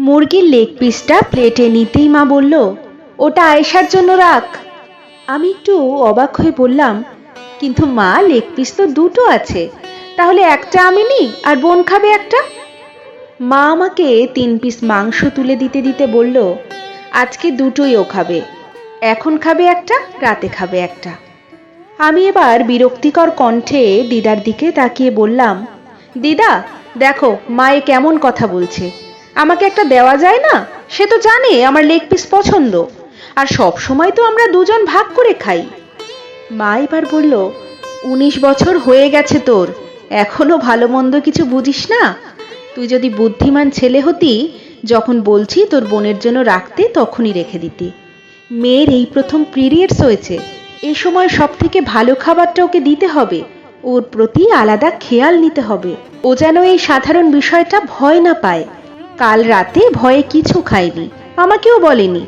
মুরগির লেগ পিসটা প্লেটে নিতেই মা বলল, ওটা আয়েশার জন্য রাখ। আমি একটু অবাক হয়ে বললাম, কিন্তু মা, লেগ পিস তো দুটো আছে, তাহলে একটা আমি নিই আর বোন খাবে একটা। মা আমাকে 3 পিস মাংস তুলে দিতে দিতে বলল, আজকে দুটোই ও খাবে, এখন খাবে একটা, রাতে খাবে একটা। আমি এবার বিরক্তিকর কণ্ঠে দিদার দিকে তাকিয়ে বললাম, দিদা দেখো মায়ে কেমন কথা বলছে, আমাকে একটা দেওয়া যায় না? সে তো জানে আমার লেগ পিস পছন্দ, আর সব সময় তো আমরা দুজন ভাগ করে খাই। মা এবার বলল, 19 বছর হয়ে গেছে তোর, এখনো ভালো মন্দ কিছু বুঝিস না? তুই যদি বুদ্ধিমান ছেলে হতি, যখন বলছি তোর বোনের জন্য রাখতে তখনই রেখে দিতি। মেয়ের এই প্রথম পিরিয়ডস হয়েছে, এই সময় সব থেকে ভালো খাবারটা ওকে দিতে হবে, ওর প্রতি আলাদা খেয়াল নিতে হবে, ও যেন এই সাধারণ বিষয়টা ভয় না পায়। কাল রাতে ভয়ে কিছু খায়নি, আমাকেও বলেনি।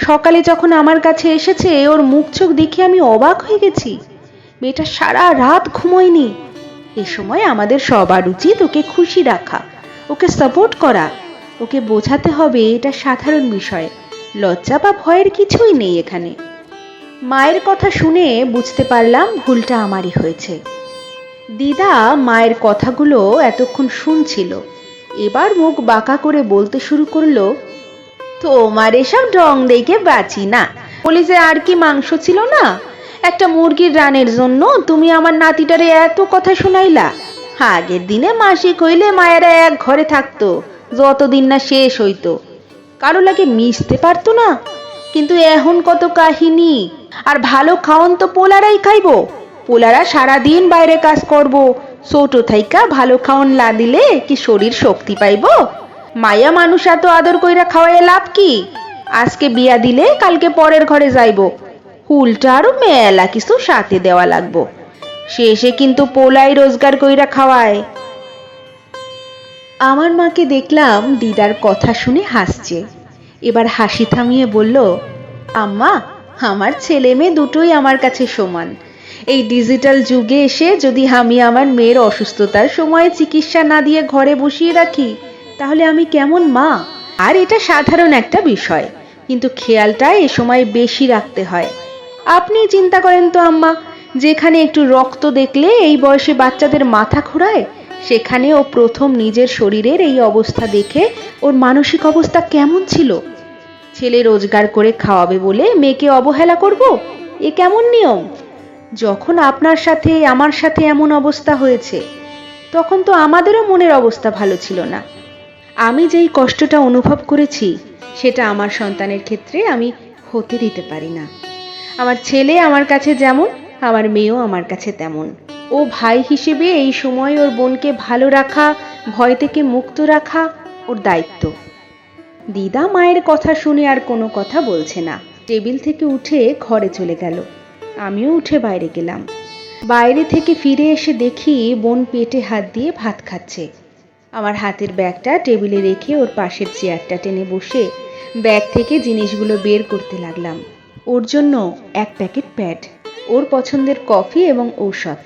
সকালে যখন আমার কাছে এসেছে, ওর মুখ চোখ দেখে আমি অবাক হয়ে গেছি। মেয়েটা সারা রাত ঘুমোয়নি। এ সময় আমাদের সবার উচিত ওকে খুশি রাখা, ওকে সাপোর্ট করা, ওকে বোঝাতে হবে এটা সাধারণ বিষয়, লজ্জা বা ভয়ের কিছুই নেই এখানে। মায়ের কথা শুনে বুঝতে পারলাম ভুলটা আমারই হয়েছে। দিদা মায়ের কথাগুলো এতক্ষণ শুনছিল, এবার মুখ বাঁকা করে বলতে শুরু করলো, তোমার এসব ঢং দেখে বাঁচি না। বলি যে আর কি মাংস ছিল না, একটা মুরগির রানের জন্য তুমি আমার নাতিটারে এত কথা শুনাইলা। আগের দিনে মাসিক হইলে মায়েরা এক ঘরে থাকতো, যতদিন না শেষ হইতো, কারো লাগে মিশতে পারতো না। কিন্তু এখন কত কাহিনী। আর ভালো খাওন তো পোলারাই খাইবো, পোলারা সারাদিন বাইরে কাজ করবো, ছোট থাইকা ভালো খাওন লা দিলে কি শরীর শক্তি পাইব? মায়া মানুষ এত আদর কইরা খাওয়াইয়া লাভ কি? আজকে বিয়া দিলে কালকে পরের ঘরে যাইব, উল্টা আরো মেলা কিছু সাথে দেওয়া লাগবো, শেষে কিন্তু পোলাই রোজগার কইরা খাওয়ায়। আমার মাকে দেখলাম দিদার কথা শুনে হাসছে। এবার হাসি থামিয়ে বলল, আম্মা, আমার ছেলে মেয়ে দুটোই আমার কাছে সমান। এই ডিজিটাল যুগে এসে যদি আমি আমার মেয়ের অসুস্থতার সময় চিকিৎসা না দিয়ে ঘরে বসিয়ে রাখি, তাহলে আমি কেমন মা? আর এটা সাধারণ একটা বিষয়, কিন্তু খেয়ালটা এ সময় বেশি রাখতে হয়। আপনি চিন্তা করেন তো আম্মা, যেখানে একটু রক্ত দেখলে এই বয়সে বাচ্চাদের মাথা ঘোরায়, সেখানে ও প্রথম নিজের শরীরের এই অবস্থা দেখে ওর মানসিক অবস্থা কেমন ছিল? ছেলে রোজগার করে খাওয়াবে বলে মেয়েকে অবহেলা করব? এ কেমন নিয়ম? যখন আপনার সাথে আমার সাথে এমন অবস্থা হয়েছে, তখন তো আমাদেরও মনের অবস্থা ভালো ছিল না। আমি যেই কষ্টটা অনুভব করেছি, সেটা আমার সন্তানের ক্ষেত্রে আমি হতে দিতে পারি না। আমার ছেলে আমার কাছে যেমন, আমার মেয়েও আমার কাছে তেমন। ও ভাই হিসেবে এই সময় ওর বোনকে ভালো রাখা, ভয় থেকে মুক্ত রাখা ওর দায়িত্ব। দিদা মায়ের কথা শুনে আর কোনো কথা বলছে না, টেবিল থেকে উঠে ঘরে চলে গেল। আমিও উঠে বাইরে গেলাম। বাইরে থেকে ফিরে এসে দেখি বোন পেটে হাত দিয়ে ভাত খাচ্ছে। আমার হাতের ব্যাগটা টেবিলে রেখে ওর পাশের চেয়ারটা টেনে বসে ব্যাগ থেকে জিনিসগুলো বের করতে লাগলাম। ওর জন্য 1 প্যাকেট প্যাড, ওর পছন্দের কফি এবং ঔষধ,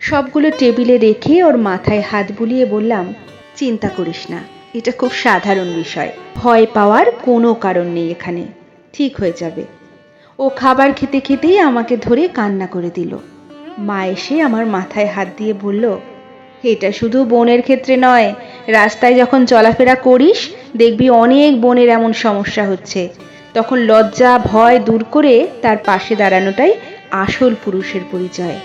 সবগুলো টেবিলে রেখে ওর মাথায় হাত বুলিয়ে বললাম, চিন্তা করিস না, এটা খুব সাধারণ বিষয়, ভয় পাওয়ার কোনো কারণ নেই এখানে, ঠিক হয়ে যাবে। ও খাবার খেতে খেতেই আমাকে ধরে কান্না করে দিল। মা এসে আমার মাথায় হাত দিয়ে বলল, এটা শুধু বোনের ক্ষেত্রে নয়, রাস্তায় যখন চলাফেরা করিস দেখবি অনেক বোনের এমন সমস্যা হচ্ছে, তখন লজ্জা ভয় দূর করে তার পাশে দাঁড়ানোটাই আসল পুরুষের পরিচয়।